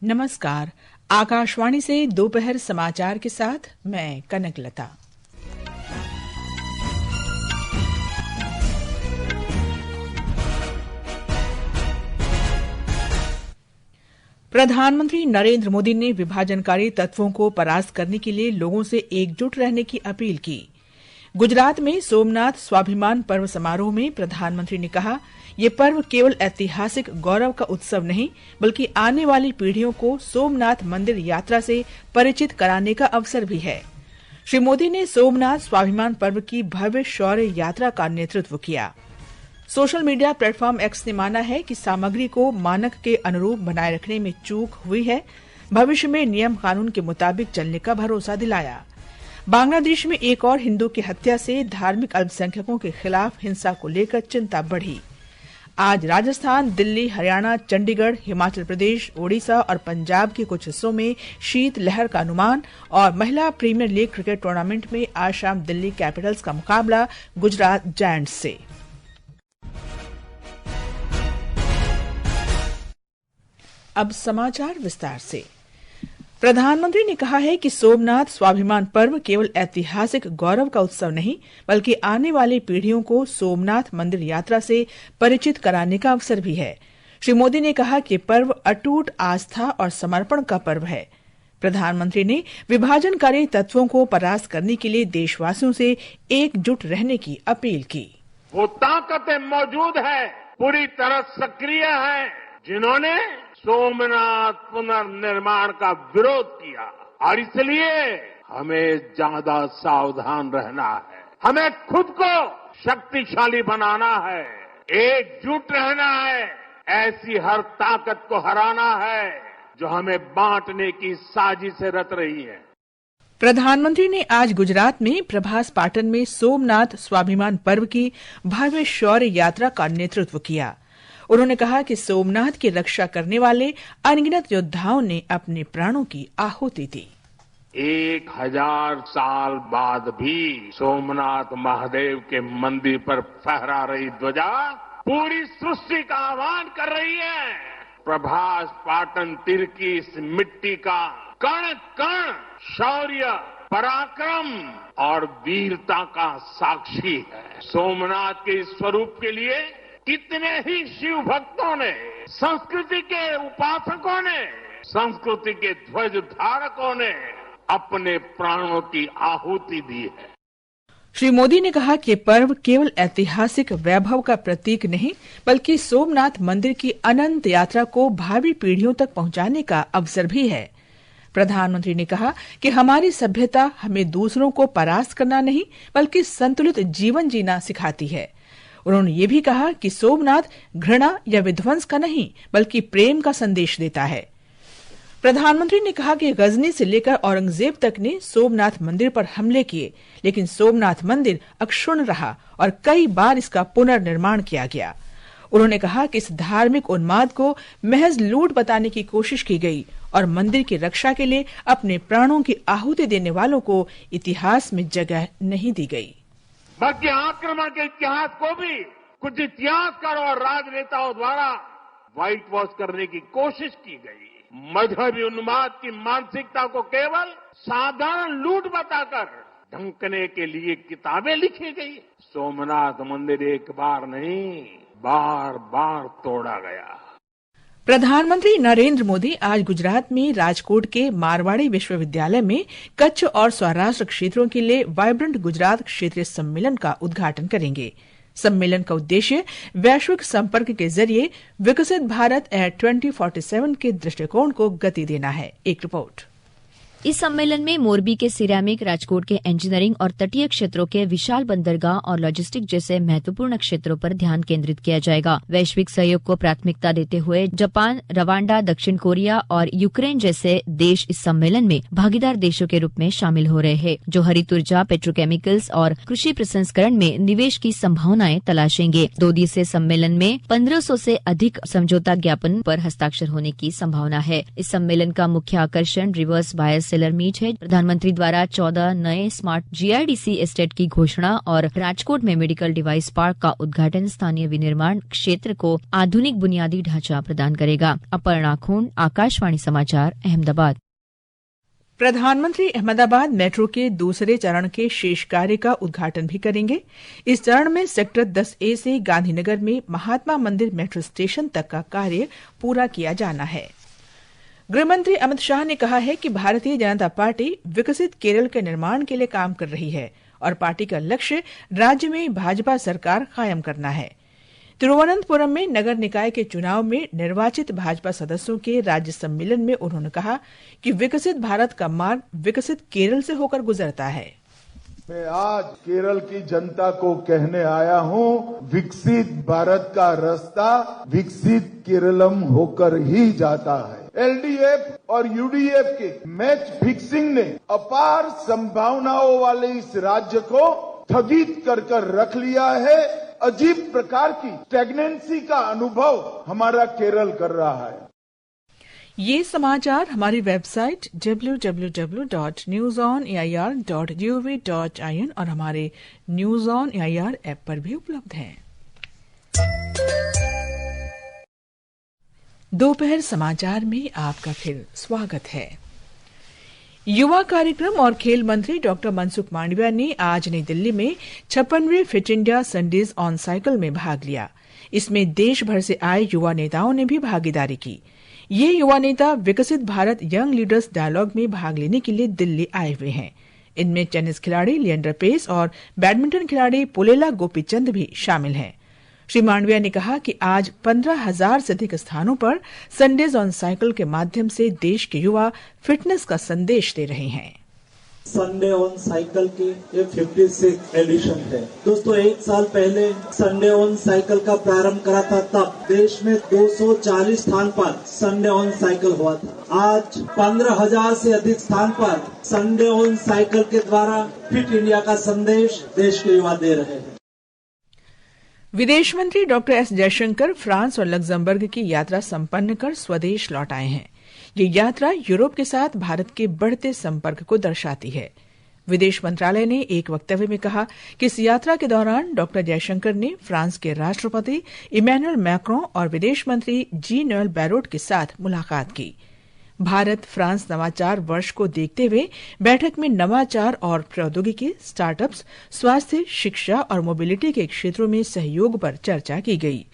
नमस्कार। आकाशवाणी से दोपहर समाचार के साथ मैं कनकलता। प्रधानमंत्री नरेंद्र मोदी ने विभाजनकारी तत्वों को परास्त करने के लिए लोगों से एकजुट रहने की अपील की। गुजरात में सोमनाथ स्वाभिमान पर्व समारोह में प्रधानमंत्री ने कहा, ये पर्व केवल ऐतिहासिक गौरव का उत्सव नहीं, बल्कि आने वाली पीढ़ियों को सोमनाथ मंदिर यात्रा से परिचित कराने का अवसर भी है। श्री मोदी ने सोमनाथ स्वाभिमान पर्व की भव्य शौर्य यात्रा का नेतृत्व किया। सोशल मीडिया प्लेटफॉर्म एक्स ने माना है कि सामग्री को मानक के अनुरूप बनाए रखने में चूक हुई है। भविष्य में नियम कानून के मुताबिक चलने का भरोसा दिलाया। बांग्लादेश में एक और हिंदू की हत्या से धार्मिक अल्पसंख्यकों के खिलाफ हिंसा को लेकर चिंता बढ़ी। आज राजस्थान, दिल्ली, हरियाणा, चंडीगढ़, हिमाचल प्रदेश, ओडिशा और पंजाब के कुछ हिस्सों में शीत लहर का अनुमान और महिला प्रीमियर लीग क्रिकेट टूर्नामेंट में आज शाम दिल्ली कैपिटल्स का मुकाबला गुजरात जायंट्स से। अब समाचार विस्तार से। प्रधानमंत्री ने कहा है कि सोमनाथ स्वाभिमान पर्व केवल ऐतिहासिक गौरव का उत्सव नहीं, बल्कि आने वाली पीढ़ियों को सोमनाथ मंदिर यात्रा से परिचित कराने का अवसर भी है। श्री मोदी ने कहा कि पर्व अटूट आस्था और समर्पण का पर्व है। प्रधानमंत्री ने विभाजनकारी तत्वों को परास्त करने के लिए देशवासियों से एकजुट रहने की अपील की। वो ताकतें मौजूद है, पूरी तरह सक्रिय है, जिन्होंने सोमनाथ पुनर्निर्माण का विरोध किया, और इसलिए हमें ज्यादा सावधान रहना है। हमें खुद को शक्तिशाली बनाना है, एकजुट रहना है, ऐसी हर ताकत को हराना है जो हमें बांटने की साजिश रच रही है। प्रधानमंत्री ने आज गुजरात में प्रभास पाटन में सोमनाथ स्वाभिमान पर्व की भव्य शौर्य यात्रा का नेतृत्व किया। उन्होंने कहा कि सोमनाथ की रक्षा करने वाले अनगिनत योद्धाओं ने अपने प्राणों की आहुति दी। 1000 साल बाद भी सोमनाथ महादेव के मंदिर पर फहरा रही ध्वजा पूरी सृष्टि का आह्वान कर रही है। प्रभास पाटन तीर की इस मिट्टी का कण कण शौर्य, पराक्रम और वीरता का साक्षी है। सोमनाथ के इस स्वरूप के लिए कितने ही शिव भक्तों ने, संस्कृति के उपासकों ने, संस्कृति के ध्वज धारकों ने अपने प्राणों की आहुति दी है। श्री मोदी ने कहा कि पर्व केवल ऐतिहासिक वैभव का प्रतीक नहीं, बल्कि सोमनाथ मंदिर की अनंत यात्रा को भावी पीढ़ियों तक पहुंचाने का अवसर भी है। प्रधानमंत्री ने कहा कि हमारी सभ्यता हमें दूसरों को परास्त करना नहीं, बल्कि संतुलित जीवन जीना सिखाती है। उन्होंने ये भी कहा कि सोमनाथ घृणा या विध्वंस का नहीं, बल्कि प्रेम का संदेश देता है। प्रधानमंत्री ने कहा कि गजनी से लेकर औरंगजेब तक ने सोमनाथ मंदिर पर हमले किए, लेकिन सोमनाथ मंदिर अक्षुण्ण रहा और कई बार इसका पुनर्निर्माण किया गया। उन्होंने कहा कि इस धार्मिक उन्माद को महज लूट बताने की कोशिश की गई और मंदिर की रक्षा के लिए अपने प्राणों की आहुति देने वालों को इतिहास में जगह नहीं दी गई। बल्कि आक्रमण के इतिहास को भी कुछ इतिहासकारों और राजनेताओं द्वारा व्हाइट वॉश करने की कोशिश की गई। मजहबी उन्माद की मानसिकता को केवल साधारण लूट बताकर ढंकने के लिए किताबें लिखी गई। सोमनाथ मंदिर एक बार नहीं, बार बार तोड़ा गया। प्रधानमंत्री नरेंद्र मोदी आज गुजरात में राजकोट के मारवाड़ी विश्वविद्यालय में कच्छ और सौराष्ट्र क्षेत्रों के लिए वाइब्रेंट गुजरात क्षेत्रीय सम्मेलन का उद्घाटन करेंगे। सम्मेलन का उद्देश्य वैश्विक संपर्क के जरिए विकसित भारत 2047 के दृष्टिकोण को गति देना है। एक रिपोर्ट। इस सम्मेलन में मोरबी के सिरेमिक, राजकोट के इंजीनियरिंग और तटीय क्षेत्रों के विशाल बंदरगाह और लॉजिस्टिक जैसे महत्वपूर्ण क्षेत्रों पर ध्यान केंद्रित किया जाएगा। वैश्विक सहयोग को प्राथमिकता देते हुए जापान, रवांडा, दक्षिण कोरिया और यूक्रेन जैसे देश इस सम्मेलन में भागीदार देशों के रूप में शामिल हो रहे हैं, जो हरित ऊर्जा, पेट्रोकेमिकल्स और कृषि प्रसंस्करण में निवेश की संभावनाएं तलाशेंगे। 2 दिवसीय सम्मेलन में 1500 से अधिक समझौता ज्ञापन पर हस्ताक्षर होने की संभावना है। इस सम्मेलन का मुख्य आकर्षण रिवर्स बायस सेलर मीट है। प्रधानमंत्री द्वारा 14 नए स्मार्ट GIDC एस्टेट की घोषणा और राजकोट में मेडिकल डिवाइस पार्क का उद्घाटन स्थानीय विनिर्माण क्षेत्र को आधुनिक बुनियादी ढांचा प्रदान करेगा। अपर्णा खून, आकाशवाणी समाचार, अहमदाबाद। प्रधानमंत्री अहमदाबाद मेट्रो के दूसरे चरण के शेष कार्य का उद्घाटन भी करेंगे। इस चरण में सेक्टर 10A से गांधीनगर में महात्मा मंदिर मेट्रो स्टेशन तक का कार्य पूरा किया जाना है। गृहमंत्री अमित शाह ने कहा है कि भारतीय जनता पार्टी विकसित केरल के निर्माण के लिए काम कर रही है और पार्टी का लक्ष्य राज्य में भाजपा सरकार कायम करना है। तिरुवनंतपुरम में नगर निकाय के चुनाव में निर्वाचित भाजपा सदस्यों के राज्य सम्मेलन में उन्होंने कहा कि विकसित भारत का मार्ग विकसित केरल से होकर गुजरता है। मैं आज केरल की जनता को कहने आया हूं, विकसित भारत का रास्ता विकसित केरलम होकर ही जाता है। LDF और UDF के मैच फिक्सिंग ने अपार संभावनाओं वाले इस राज्य को स्थगित कर रख लिया है। अजीब प्रकार की स्टैग्नेंसी का अनुभव हमारा केरल कर रहा है। ये समाचार हमारी वेबसाइट www.newsonair.gov.in और हमारे न्यूज ऑन एआईआर ऐप पर भी उपलब्ध हैं। दोपहर समाचार में आपका फिर स्वागत है। युवा कार्यक्रम और खेल मंत्री डॉक्टर मनसुख मांडविया ने आज नई दिल्ली में 56वें fit India Sundays on cycle में भाग लिया। इसमें देश भर से आए युवा नेताओं ने भी भागीदारी की। ये युवा नेता विकसित भारत यंग लीडर्स डायलॉग में भाग लेने के लिए दिल्ली आए हुए हैं। इनमें टेनिस खिलाड़ी लिएंडर पेस और बैडमिंटन खिलाड़ी पुलेला गोपीचंद भी शामिल हैं। श्री मांडविया ने कहा कि आज 15,000 से अधिक स्थानों पर संडेज ऑन साइकिल के माध्यम से देश के युवा फिटनेस का संदेश दे रहे हैं। संडे ऑन साइकिल की ये 56 एडिशन है। दोस्तों, एक साल पहले संडे ऑन साइकिल का प्रारंभ करा था, तब देश में 240 स्थान पर संडे ऑन साइकिल हुआ था। आज 15,000 से अधिक स्थान पर संडे ऑन साइकिल के द्वारा फिट इंडिया का संदेश देश के युवा दे रहे हैं। विदेश मंत्री डॉक्टर एस जयशंकर फ्रांस और लग्जमबर्ग की यात्रा संपन्न कर स्वदेश लौट आए हैं। ये यात्रा यूरोप के साथ भारत के बढ़ते संपर्क को दर्शाती है। विदेश मंत्रालय ने एक वक्तव्य में कहा कि इस यात्रा के दौरान डॉक्टर जयशंकर ने फ्रांस के राष्ट्रपति इमैनुअल मैक्रों और विदेश मंत्री जी नोएल बैरोट के साथ मुलाकात की। भारत फ्रांस नवाचार वर्ष को देखते हुए बैठक में नवाचार और प्रौद्योगिकी, स्टार्टअप्स, स्वास्थ्य, शिक्षा और मोबिलिटी के क्षेत्रों में सहयोग पर चर्चा की गई।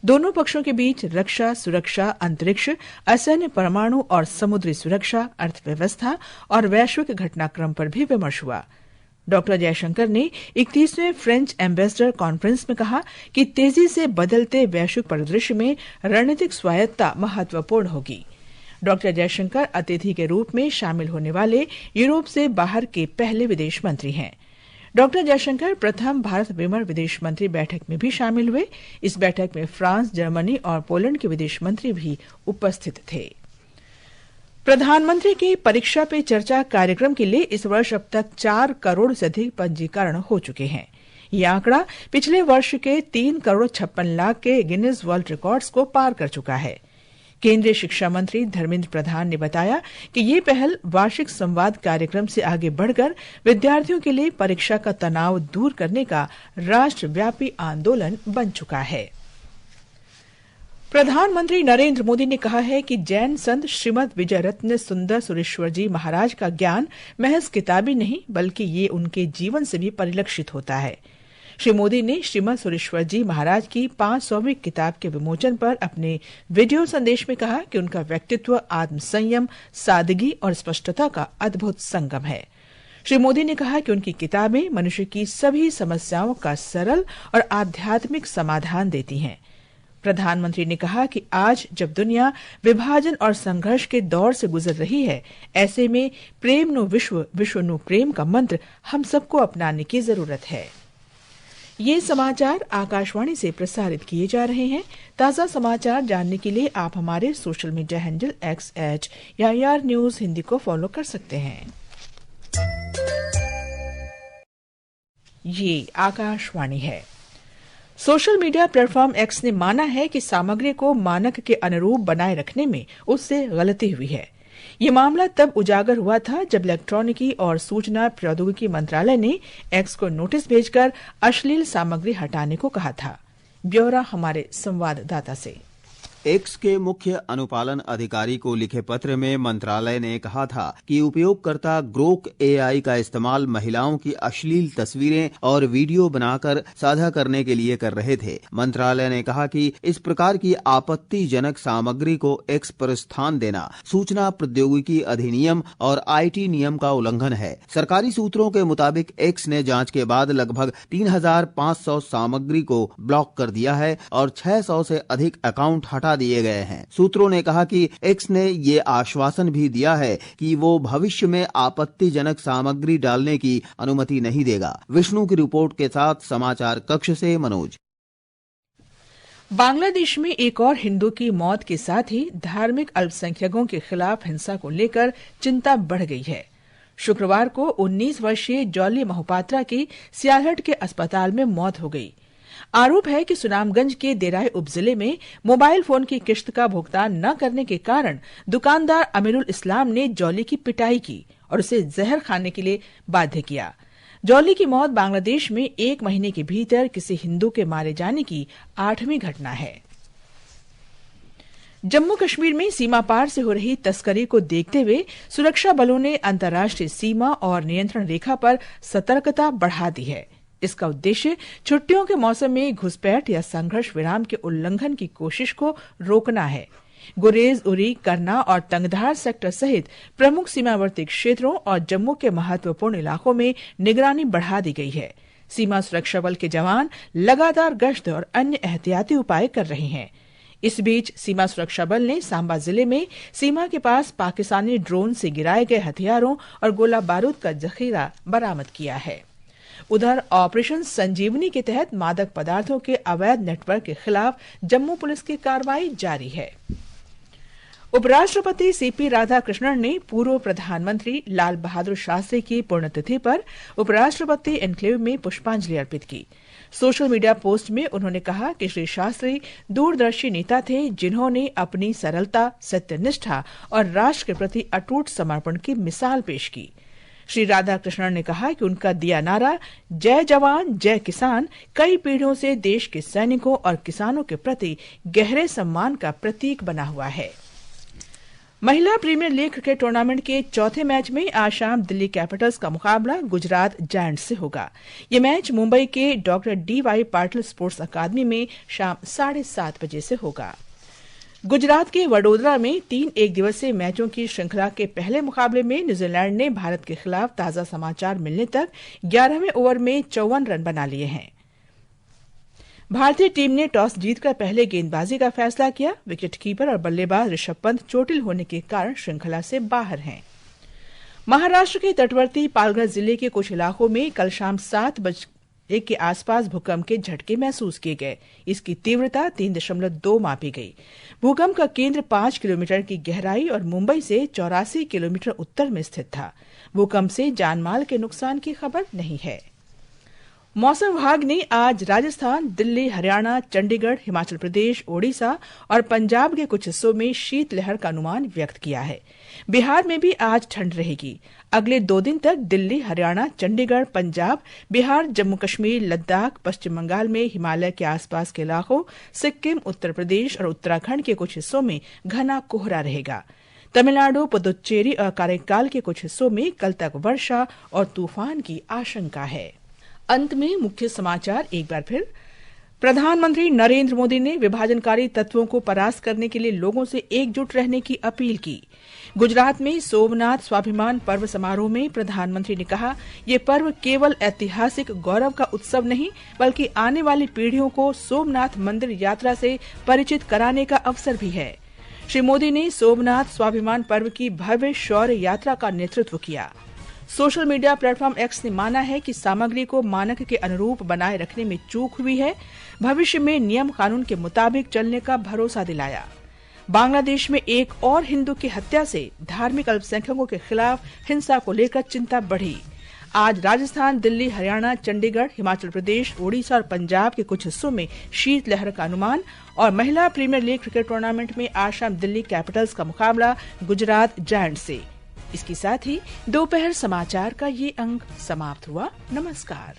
दोनों पक्षों के बीच रक्षा, सुरक्षा, अंतरिक्ष, असैन्य परमाणु और समुद्री सुरक्षा, अर्थव्यवस्था और वैश्विक घटनाक्रम पर भी विमर्श हुआ। डॉक्टर जयशंकर ने 31वें फ्रेंच एम्बेसडर कॉन्फ्रेंस में कहा कि तेजी से बदलते वैश्विक परिदृश्य में रणनीतिक स्वायत्तता महत्वपूर्ण होगी। डॉक्टर जयशंकर अतिथि के रूप में शामिल होने वाले यूरोप से बाहर के पहले विदेश मंत्री हैं। डॉक्टर जयशंकर प्रथम भारत विमर विदेश मंत्री बैठक में भी शामिल हुए। इस बैठक में फ्रांस, जर्मनी और पोलैंड के विदेश मंत्री भी उपस्थित थे। प्रधानमंत्री के परीक्षा पे चर्चा कार्यक्रम के लिए इस वर्ष अब तक 4 करोड़ से अधिक पंजीकरण हो चुके हैं। ये आंकड़ा पिछले वर्ष के 3,56,00,000 के गिनीज वर्ल्ड रिकॉर्ड्स को पार कर चुका है। केंद्रीय शिक्षा मंत्री धर्मेंद्र प्रधान ने बताया कि ये पहल वार्षिक संवाद कार्यक्रम से आगे बढ़कर विद्यार्थियों के लिए परीक्षा का तनाव दूर करने का राष्ट्रव्यापी आंदोलन बन चुका है। प्रधानमंत्री नरेंद्र मोदी ने कहा है कि जैन संत श्रीमद विजय रत्न सुंदर सुरेश्वर जी महाराज का ज्ञान महज किताबी नहीं, बल्कि ये उनके जीवन से भी परिलक्षित होता है। श्री मोदी ने श्रीमद सुरेश्वर जी महाराज की 500वीं किताब के विमोचन पर अपने वीडियो संदेश में कहा कि उनका व्यक्तित्व आत्मसंयम, सादगी और स्पष्टता का अद्भुत संगम है। श्री मोदी ने कहा कि उनकी किताबें मनुष्य की सभी समस्याओं का सरल और आध्यात्मिक समाधान देती हैं। प्रधानमंत्री ने कहा कि आज जब दुनिया विभाजन और संघर्ष के दौर से गुजर रही है, ऐसे में प्रेम नु विश्व, विश्व नु प्रेम का मंत्र हम सबको अपनाने की जरूरत है। ये समाचार आकाशवाणी से प्रसारित किए जा रहे हैं। ताज़ा समाचार जानने के लिए आप हमारे social media handle X@AIR news Hindi को फॉलो कर सकते हैं। ये आकाशवाणी है। सोशल मीडिया प्लेटफॉर्म X ने माना है कि सामग्री को मानक के अनुरूप बनाए रखने में उससे गलती हुई है। ये मामला तब उजागर हुआ था जब इलेक्ट्रॉनिकी और सूचना प्रौद्योगिकी मंत्रालय ने एक्स को नोटिस भेजकर अश्लील सामग्री हटाने को कहा था। ब्यौरा हमारे संवाददाता से। एक्स के मुख्य अनुपालन अधिकारी को लिखे पत्र में मंत्रालय ने कहा था कि उपयोगकर्ता ग्रोक एआई का इस्तेमाल महिलाओं की अश्लील तस्वीरें और वीडियो बनाकर साझा करने के लिए कर रहे थे। मंत्रालय ने कहा कि इस प्रकार की आपत्तिजनक सामग्री को एक्स पर स्थान देना सूचना प्रौद्योगिकी अधिनियम और आईटी नियम का उल्लंघन है। सरकारी सूत्रों के मुताबिक एक्स ने जांच के बाद लगभग 3,500 सामग्री को ब्लॉक कर दिया है और 600 से अधिक अकाउंट हटा दिए गए हैं। सूत्रों ने कहा कि एक्स ने ये आश्वासन भी दिया है कि वो भविष्य में आपत्तिजनक सामग्री डालने की अनुमति नहीं देगा। विष्णु की रिपोर्ट के साथ समाचार कक्ष से मनोज। बांग्लादेश में एक और हिंदू की मौत के साथ ही धार्मिक अल्पसंख्यकों के खिलाफ हिंसा को लेकर चिंता बढ़ गई है। शुक्रवार को 19 वर्षीय जॉली मोहपात्रा की सियालहट के अस्पताल में मौत हो गई। आरोप है कि सुनामगंज के देराई उपजिले में मोबाइल फोन की किश्त का भुगतान न करने के कारण दुकानदार अमीरुल इस्लाम ने जॉली की पिटाई की और उसे जहर खाने के लिए बाध्य किया। जॉली की मौत बांग्लादेश में 1 महीने के भीतर किसी हिंदू के मारे जाने की 8वीं घटना है। जम्मू कश्मीर में सीमा पार से हो रही तस्करी को देखते हुए सुरक्षा बलों ने अंतर्राष्ट्रीय सीमा और नियंत्रण रेखा पर सतर्कता बढ़ा दी है। इसका उद्देश्य छुट्टियों के मौसम में घुसपैठ या संघर्ष विराम के उल्लंघन की कोशिश को रोकना है। गुरेज, उरी, करना और तंगधार सेक्टर सहित प्रमुख सीमावर्ती क्षेत्रों और जम्मू के महत्वपूर्ण इलाकों में निगरानी बढ़ा दी गई है। सीमा सुरक्षा बल के जवान लगातार गश्त और अन्य एहतियाती उपाय कर रहे हैं। इस बीच सीमा सुरक्षा बल ने सांबा जिले में सीमा के पास पाकिस्तानी ड्रोन से गिराए गए हथियारों और गोला बारूद का जखीरा बरामद किया है। उधर ऑपरेशन संजीवनी के तहत मादक पदार्थों के अवैध नेटवर्क के खिलाफ जम्मू पुलिस की कार्रवाई जारी है। उपराष्ट्रपति सीपी राधाकृष्णन ने पूर्व प्रधानमंत्री लाल बहादुर शास्त्री की पुण्यतिथि पर उपराष्ट्रपति एन्क्लेव में पुष्पांजलि अर्पित की। सोशल मीडिया पोस्ट में उन्होंने कहा कि श्री शास्त्री दूरदर्शी नेता थे जिन्होंने अपनी सरलता, सत्यनिष्ठा और राष्ट्र के प्रति अटूट समर्पण की मिसाल पेश की। श्री राधाकृष्णन ने कहा कि उनका दिया नारा जय जवान जय किसान कई पीढ़ियों से देश के सैनिकों और किसानों के प्रति गहरे सम्मान का प्रतीक बना हुआ है। महिला प्रीमियर लीग क्रिकेट टूर्नामेंट के चौथे मैच में आज शाम दिल्ली कैपिटल्स का मुकाबला गुजरात जायंट्स से होगा। ये मैच मुंबई के doctor D Y. Patil sports academy में शाम 7:30 बजे से होगा। गुजरात के वडोदरा में 3 एक दिवसीय मैचों की श्रृंखला के पहले मुकाबले में न्यूजीलैंड ने भारत के खिलाफ ताजा समाचार मिलने तक 11वें ओवर में 54 रन बना लिए हैं। भारतीय टीम ने टॉस जीतकर पहले गेंदबाजी का फैसला किया। विकेटकीपर और बल्लेबाज ऋषभ पंत चोटिल होने के कारण श्रृंखला से बाहर हैं। महाराष्ट्र के तटवर्ती पालघर जिले के कुछ इलाकों में कल शाम 7 बजे के आसपास भूकंप के झटके महसूस किए गए। इसकी तीव्रता 3.2 मापी गई। भूकंप का केंद्र 5 किलोमीटर की गहराई और मुंबई से 84 किलोमीटर उत्तर में स्थित था। भूकंप से जानमाल के नुकसान की खबर नहीं है। मौसम विभाग ने आज राजस्थान, दिल्ली, हरियाणा, चंडीगढ़, हिमाचल प्रदेश, ओडिशा और पंजाब के कुछ हिस्सों में शीतलहर का अनुमान व्यक्त किया है। बिहार में भी आज ठंड रहेगी। अगले 2 दिन तक दिल्ली, हरियाणा, चंडीगढ़, पंजाब, बिहार, जम्मू कश्मीर, लद्दाख, पश्चिम बंगाल में हिमालय के आसपास के इलाकों, सिक्किम, उत्तर प्रदेश और उत्तराखंड के कुछ हिस्सों में घना कोहरा रहेगा। तमिलनाडु, पुदुच्चेरी और काराकाल के कुछ हिस्सों में कल तक वर्षा और तूफान की आशंका है। अंत में मुख्य समाचार एक बार फिर। प्रधानमंत्री नरेंद्र मोदी ने विभाजनकारी तत्वों को परास्त करने के लिए लोगों से एकजुट रहने की अपील की। गुजरात में सोमनाथ स्वाभिमान पर्व समारोह में प्रधानमंत्री ने कहा, ये पर्व केवल ऐतिहासिक गौरव का उत्सव नहीं बल्कि आने वाली पीढ़ियों को सोमनाथ मंदिर यात्रा से परिचित कराने का अवसर भी है। श्री मोदी ने सोमनाथ स्वाभिमान पर्व की भव्य शौर्य यात्रा का नेतृत्व किया। सोशल मीडिया प्लेटफॉर्म एक्स ने माना है कि सामग्री को मानक के अनुरूप बनाए रखने में चूक हुई है। भविष्य में नियम कानून के मुताबिक चलने का भरोसा दिलाया। बांग्लादेश में एक और हिंदू की हत्या से धार्मिक अल्पसंख्यकों के खिलाफ हिंसा को लेकर चिंता बढ़ी। आज राजस्थान, दिल्ली, हरियाणा, चंडीगढ़, हिमाचल प्रदेश, ओडिशा और पंजाब के कुछ हिस्सों में शीतलहर का अनुमान। और महिला प्रीमियर लीग क्रिकेट टूर्नामेंट में आज शाम दिल्ली कैपिटल्स का मुकाबला गुजरात जायंट्स से। इसके साथ ही दोपहर समाचार का ये अंक समाप्त हुआ। नमस्कार।